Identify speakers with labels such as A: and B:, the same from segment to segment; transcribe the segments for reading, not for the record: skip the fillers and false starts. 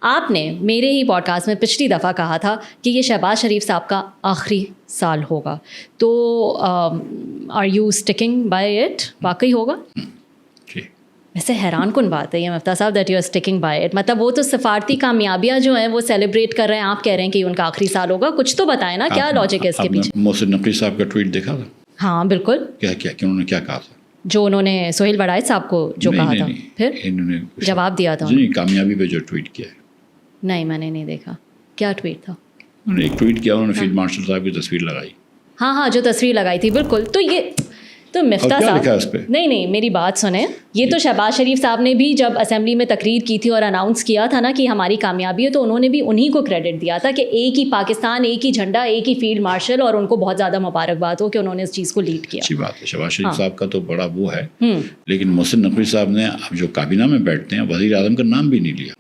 A: آپ نے میرے ہی پوڈ کاسٹ میں پچھلی دفعہ کہا تھا کہ یہ شہباز شریف صاحب کا آخری سال ہوگا, تو are you sticking by it? واقعی ہوگا؟ ویسے حیران کن بات ہے یہ مفتاح صاحب that you are sticking by it. مطلب وہ تو سفارتی کامیابیاں جو ہیں وہ سیلیبریٹ کر رہے ہیں, آپ کہہ رہے ہیں کہ ان کا آخری سال ہوگا. کچھ تو بتائیں نا, کیا لاجک ہے اس کے پیچھے؟
B: محسن نقوی صاحب کا ٹویٹ دیکھا تھا؟
A: ہاں بالکل.
B: انہوں نے کیا کہا تھا؟
A: جو انہوں نے سہیل وڑائچ صاحب کو جو کہا تھا, پھر
B: انہوں نے
A: جواب دیا تھا
B: کامیابی پہ جو ٹویٹ کیا ہے.
A: نہیں میں نے نہیں دیکھا. کیا ٹویٹ تھا؟
B: انہوں نے ایک ٹویٹ کیا, انہوں نے فیلڈ مارشل صاحب کی تصویر لگائی.
A: ہاں جو تصویر لگائی تھی بالکل. تو یہ تو مفتاح صاحب نہیں میری بات سنیں, یہ تو شہباز شریف صاحب نے بھی جب اسمبلی میں تقریر کی تھی اور اناؤنس کیا تھا نا کہ ہماری کامیابی ہے, تو انہوں نے بھی انہی کو کریڈٹ دیا تھا کہ ایک ہی پاکستان, ایک ہی جھنڈا, ایک ہی فیلڈ مارشل, اور ان کو بہت زیادہ مبارکباد ہو کہ انہوں نے اس چیز کو لیڈ کیا.
B: اچھی بات ہے. شہباز شریف صاحب کا تو بڑا وہ ہے, لیکن محسن نقوی صاحب نے اب جو کابینہ میں بیٹھتے ہیں وزیر اعظم کا نام بھی نہیں لیا.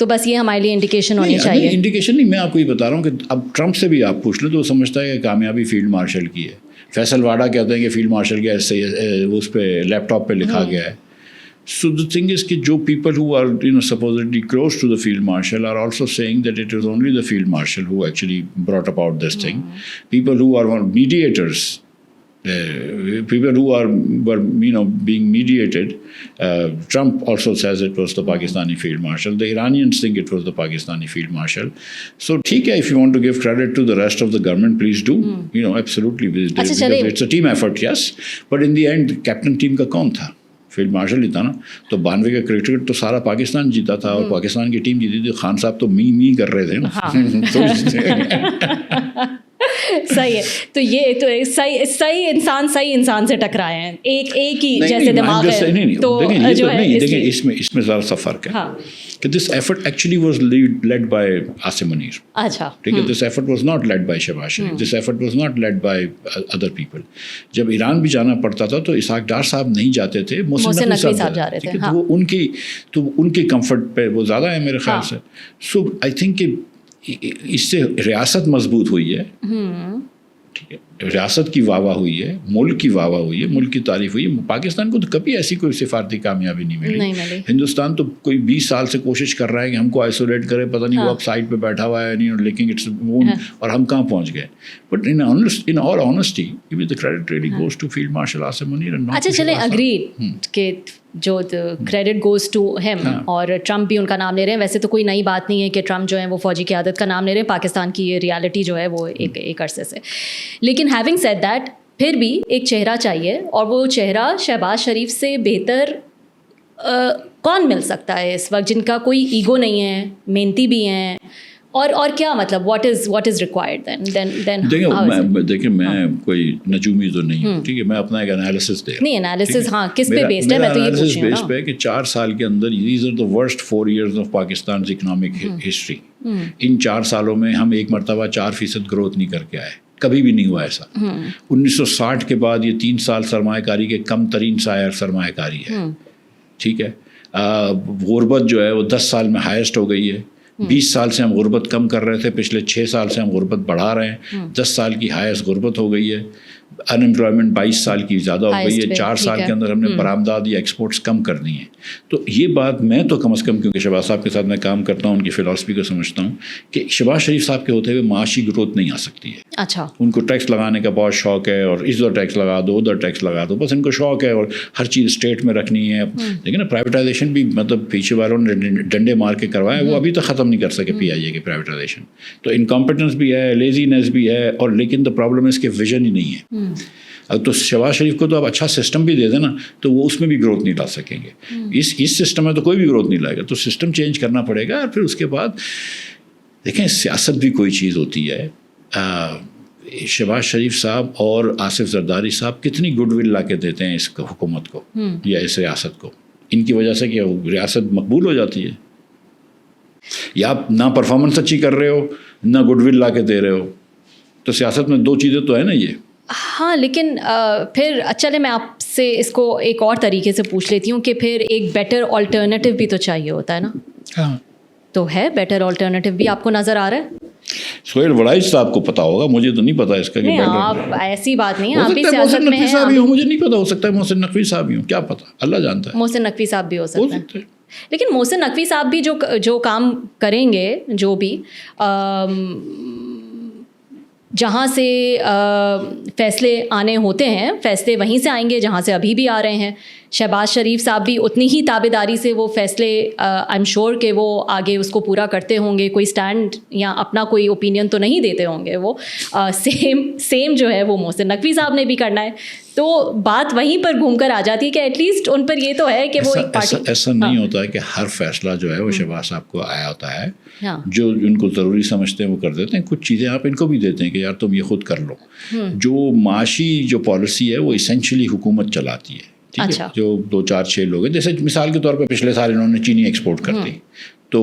A: تو بس یہ ہمارے لیے انڈیکیشن ہونی چاہیے.
B: انڈیکیشن نہیں, میں آپ کو یہ بتا رہا ہوں کہ اب ٹرمپ سے بھی آپ پوچھ لیں تو وہ سمجھتا ہے کہ کامیابی فیلڈ مارشل کی ہے. فیصل واڈا کہتے ہیں کہ فیلڈ مارشل کیا ہے, اس پہ لیپ ٹاپ پہ لکھا گیا ہے. So the thing is کہ جو people who are supposedly close to the field marshal are also saying that it was only the field marshal who actually brought about this thing. People who are mediators, people who were being mediated, Trump also says it was the Pakistani field marshal. The Iranians think it was the Pakistani field marshal. So ٹھیک ہے, if you want to give credit to the rest of the government, please do. Absolutely, because it's a team effort, yes. But in the end, captain team کا کون تھا؟ Field marshal ہی تھا نا. تو 92 کا cricket تو سارا پاکستان جیتا تھا, اور پاکستان کی ٹیم جیتی تھی. خان صاحب تو می کر رہے تھے نا.
A: صحیح ہے. تو یہ تو صحیح انسان سے ٹکرائے ہیں, ایک ہی جیسے دماغ ہے. تو
B: دیکھیں اس میں ذرا سا فرق ہے کہ this effort actually was led by Asim Munir.
A: اچھا
B: ٹھیک ہے, this effort was not led by Shehbaz Sharif, this effort was not led by other people. جب ایران بھی جانا پڑتا تھا تو اسحاق ڈار صاحب نہیں جاتے تھے, محسن نقوی صاحب جا رہے تھے. وہ ان کی کمفرٹ پہ وہ زیادہ ہے میرے خیال سے. سو آئی تھنک کہ اس سے ریاست مضبوط ہوئی ہے. ٹھیک ہے, ریاست کی واہ واہ ہوئی ہے, ملک کی واہ واہ ہوئی ہے, ملک کی تعریف ہوئی ہے. پاکستان کو تو کبھی ایسی کوئی سفارتی کامیابی نہیں ملی. ہندوستان تو کوئی 20 سال سے کوشش کر رہا ہے کہ ہم کو آئسولیٹ کرے, پتہ نہیں وہ اب سائڈ پہ بیٹھا ہوا ہے, لیکن اٹس اون, اور ہم کہاں پہنچ گئے. But in all honesty the credit really goes to Field Marshal Asim Munir and not.
A: اچھا چلیں اگریڈ کہ جو کریڈٹ گوز ٹو ہیم, اور ٹرمپ بھی ان کا نام لے رہے ہیں. ویسے تو کوئی نئی بات نہیں ہے کہ ٹرمپ جو ہے وہ فوجی قیادت کا نام لے رہے ہیں, پاکستان کی یہ ریالٹی جو ہے وہ ایک عرصے سے. لیکن ہیونگ سیڈ دیٹ, پھر بھی ایک چہرہ چاہیے, اور وہ چہرہ شہباز شریف سے بہتر کون مل سکتا ہے اس وقت, جن کا کوئی ایگو نہیں ہے, محنتی بھی ہیں, اور کیا مطلب واٹ از ریکوائرڈ دین.
B: دیکھیں میں کوئی نجومی تو نہیں ہوں, ٹھیک ہے, میں اپنا ایک انالیسس دے رہا ہوں.
A: نہیں انالیسس ہاں کس پہ بیسڈ ہے, میں تو یہ پوچھ رہی ہوں
B: بیس پہ کہ 4 سال کے اندر these are the worst 4 years of Pakistan's economic history. ان 4 سالوں میں ہم ایک مرتبہ 4% گروتھ نہیں کر کے آئے, کبھی بھی نہیں ہوا ایسا. 1960 کے بعد یہ 3 سال سرمایہ کاری کے کم ترین سرمایہ کاری ہے. ٹھیک ہے, غربت جو ہے وہ 10 سال میں ہائیسٹ ہو گئی ہے. 20 سال سے ہم غربت کم کر رہے تھے, پچھلے 6 سال سے ہم غربت بڑھا رہے ہیں. 10 سال کی ہائیسٹ غربت ہو گئی ہے. ان امپلائمنٹ 22 سال کی زیادہ ہو گئی ہے. 4 سال کے اندر ہم نے برآمدات یا ایکسپورٹس کم کر دی ہیں. تو یہ بات میں تو کم از کم, کیونکہ شہباز صاحب کے ساتھ میں کام کرتا ہوں, ان کی فلاسفی کو سمجھتا ہوں کہ شہباز شریف صاحب کے ہوتے ہوئے معاشی گروتھ نہیں آ سکتی ہے.
A: اچھا,
B: ان کو ٹیکس لگانے کا بہت شوق ہے, اور ادھر ٹیکس لگا دو ادھر ٹیکس لگا دو, بس ان کو شوق ہے, اور ہر چیز اسٹیٹ میں رکھنی ہے. لیکن پرائیویٹائزیشن بھی مطلب پیچھے والوں نے ڈنڈے مار کے کروایا, وہ ابھی تک ختم نہیں کر سکے پی آئی اے کی پرائیویٹائزیشن. تو انکمپیٹنس بھی ہے, لیزینس بھی ہے, اور لیکن دا پرابلم ہے اس کے ویژن ہی نہیں ہے. تو شہباز شریف کو تو اب اچھا سسٹم بھی دے دینا تو وہ اس میں بھی گروتھ نہیں لا سکیں گے. اس سسٹم میں تو کوئی بھی گروتھ نہیں لائے گا. تو سسٹم چینج کرنا پڑے گا, اور پھر اس کے بعد دیکھیں سیاست بھی کوئی چیز ہوتی ہے. شہباز شریف صاحب اور آصف زرداری صاحب کتنی گڈ ول لا کے دیتے ہیں اس حکومت کو یا اس ریاست کو. ان کی وجہ سے کہ ریاست مقبول ہو جاتی ہے. یا آپ نہ پرفارمنس اچھی کر رہے ہو, نہ گڈ ول لا کے دے رہے ہو, تو سیاست میں 2 چیزیں تو ہے نا یہ.
A: ہاں, لیکن پھر چلے میں آپ سے اس کو ایک اور طریقے سے پوچھ لیتی ہوں کہ پھر ایک بیٹر آلٹرنیٹیو بھی تو چاہیے ہوتا ہے نا. ہاں, تو ہے بیٹر آلٹرنیٹیو بھی آپ کو نظر آ رہا ہے؟
B: سہیل وڑائی صاحب کو پتا ہوگا, مجھے تو نہیں پتا اس کا.
A: نہیں آپ ایسی بات نہیں ہے, آپ بھی
B: محسن
A: سیاست میں
B: نقوی
A: ہیں.
B: صاحب ہی ہوں, مجھے نہیں پتا, ہو سکتا ہے محسن نقوی صاحب ہی ہوں, کیا پتا, اللہ جانتا ہے.
A: محسن نقوی صاحب بھی ہو سکتے ہیں, لیکن محسن نقوی صاحب بھی جو کام کریں گے, جو بھی جہاں سے فیصلے آنے ہوتے ہیں, فیصلے وہیں سے آئیں گے جہاں سے ابھی بھی آ رہے ہیں. شہباز شریف صاحب بھی اتنی ہی تابعداری سے وہ فیصلے آئی ایم شیور کہ وہ آگے اس کو پورا کرتے ہوں گے. کوئی اسٹینڈ یا اپنا کوئی اوپینین تو نہیں دیتے ہوں گے وہ. سیم جو ہے وہ محسن نقوی صاحب نے بھی کرنا ہے. تو بات وہیں پر گھوم کر آ جاتی ہے کہ ایٹ لیسٹ ان پر یہ تو ہے کہ وہ ایک پارٹی.
B: ایسا نہیں ہوتا ہے کہ ہر فیصلہ جو ہے وہ شہباز صاحب کو آیا ہوتا ہے, جو ان کو ضروری سمجھتے ہیں وہ کر دیتے ہیں. کچھ چیزیں آپ ان کو بھی دیتے ہیں کہ یار تم یہ خود کر لو. جو معاشی جو پالیسی ہے وہ اسینشلی حکومت چلاتی ہے, ٹھیک ہے, جو 2-4-6 لوگ ہیں. جیسے مثال کے طور پہ پچھلے سال انہوں نے چینی ایکسپورٹ کر دی, تو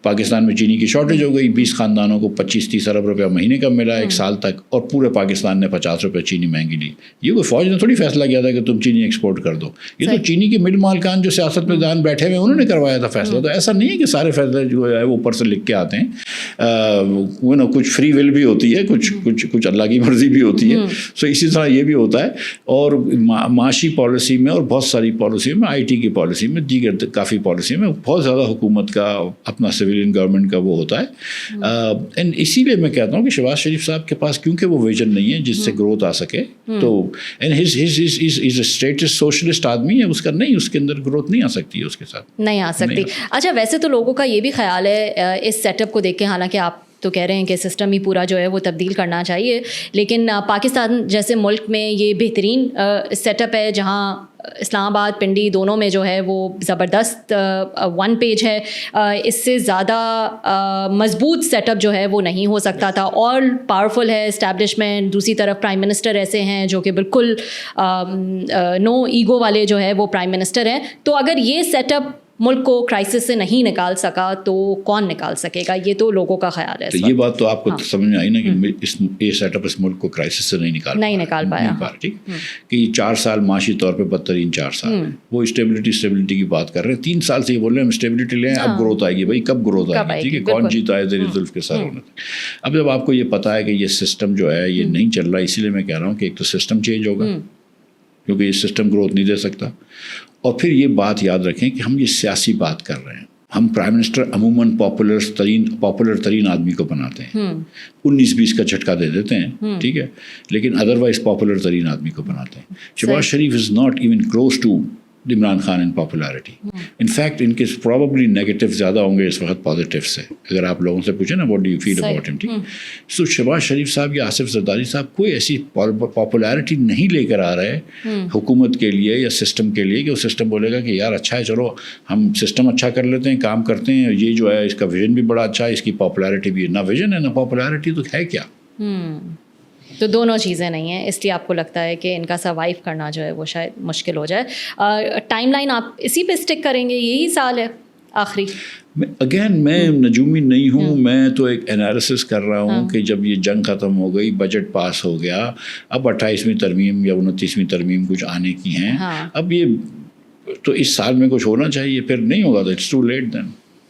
B: پاکستان میں چینی کی شارٹیج ہو گئی. 20 خاندانوں کو 25-30 ارب روپیہ مہینے کا ملا 1 سال تک, اور پورے پاکستان نے 50 روپے چینی مہنگی لی. یہ کوئی فوج نے تھوڑی فیصلہ کیا تھا کہ تم چینی ایکسپورٹ کر دو. یہ تو چینی کے مل مالکان جو سیاست میں دان بیٹھے ہوئے انہوں نے کروایا تھا فیصلہ. تو ایسا نہیں ہے کہ سارے فیصلے جو ہے وہ اوپر سے لکھ کے آتے ہیں. کچھ فری ول بھی ہوتی ہے, کچھ اللہ کی مرضی بھی ہوتی ہے. سو اسی طرح یہ بھی ہوتا ہے. اور معاشی پالیسی میں اور بہت ساری پالیسی میں, آئی ٹی کی پالیسی میں, دیگر کافی پالیسی میں بہت زیادہ حکومت کا اپنا سویلین گورنمنٹ کا وہ ہوتا ہے. اسی لیے میں کہتا ہوں کہ شہباز شریف صاحب کے پاس کیونکہ وہ ویژن نہیں ہے جس سے گروتھ آ سکے, تو اسٹیٹس سوشلسٹ آدمی ہے, اس کا نہیں, اس کے اندر گروتھ نہیں آ سکتی ہے, اس کے ساتھ نہیں آ سکتی.
A: اچھا, ویسے تو لوگوں کا یہ بھی خیال ہے اس سیٹ اپ کو دیکھ کے, حالانکہ آپ تو کہہ رہے ہیں کہ سسٹم ہی پورا جو ہے وہ تبدیل کرنا چاہیے, لیکن پاکستان جیسے ملک میں یہ بہترین سیٹ اپ ہے جہاں اسلام آباد پنڈی دونوں میں جو ہے وہ زبردست 1 پیج ہے. اس سے زیادہ مضبوط سیٹ اپ جو ہے وہ نہیں ہو سکتا تھا. آل پاورفل ہے اسٹیبلشمنٹ, دوسری طرف پرائم منسٹر ایسے ہیں جو کہ بالکل نو ایگو والے جو ہے وہ پرائم منسٹر ہیں. تو اگر یہ سیٹ اپ ملک کو کرائسس سے نہیں نکال سکا تو کون نکال سکے گا, یہ تو لوگوں کا خیال ہے.
B: تو یہ بات تو آپ کو سمجھ میں آئی نا کہ یہ سیٹ اپ اس ملک کو کرائسس سے نہیں نکال پایا. ٹھیک کہ یہ 4 سال معاشی طور پہ بدترین 4 سال ہیں. وہ اسٹیبلٹی کی بات کر رہے ہیں, 3 سال سے یہ بول رہے ہیں ہم اسٹیبلٹی لیں, اب گروتھ آئے گی. بھائی کب گروتھ آئے گی, ٹھیک ہے, کون جیتا ہے زیر زلف کے سر ہونے تک. اب جب آپ کو یہ پتا ہے کہ یہ سسٹم جو ہے یہ نہیں چل رہا, اسی لیے میں کہہ رہا ہوں کہ ایک تو سسٹم چینج ہوگا, کیونکہ یہ سسٹم گروتھ نہیں دے سکتا. اور پھر یہ بات یاد رکھیں کہ ہم یہ سیاسی بات کر رہے ہیں. ہم پرائم منسٹر عموماً پاپولر ترین آدمی کو بناتے ہیں, 19-20 کا جھٹکا دے دیتے ہیں, ٹھیک ہے, لیکن ادروائز پاپولر ترین آدمی کو بناتے ہیں. Shahbaz Sharif is not even close to Imran Khan in popularity. In fact ان کے پرابیبلی نیگیٹو زیادہ ہوں گے اس وقت پوزیٹیو سے. اگر آپ لوگوں سے پوچھیں نا what do you feel about him, ٹھیک. سو شہباز شریف صاحب یا آصف زرداری صاحب کوئی ایسی پاپولیرٹی نہیں لے کر آ رہے حکومت کے لیے یا سسٹم کے لیے کہ وہ سسٹم بولے گا کہ یار اچھا ہے, چلو ہم سسٹم اچھا کر لیتے ہیں, کام کرتے ہیں, یہ جو ہے اس کا ویژن بھی بڑا اچھا ہے, اس کی پاپولیرٹی بھی. نہ ویژن ہے نہ پاپولیرٹی, تو ہے کیا؟
A: تو دونوں چیزیں نہیں ہیں, اس لیے آپ کو لگتا ہے کہ ان کا سروائیو کرنا جو ہے وہ شاید مشکل ہو جائے. ٹائم لائن آپ اسی پہ اسٹک کریں گے, یہی سال ہے آخری؟
B: اگین میں نجومی نہیں ہوں, میں تو ایک انالیسس کر رہا ہوں کہ جب یہ جنگ ختم ہو گئی, بجٹ پاس ہو گیا, اب 28ویں ترمیم یا 29ویں ترمیم کچھ آنے کی ہیں, اب یہ تو اس سال میں کچھ ہونا چاہیے, پھر نہیں ہوگا تو اٹس ٹو لیٹ دین.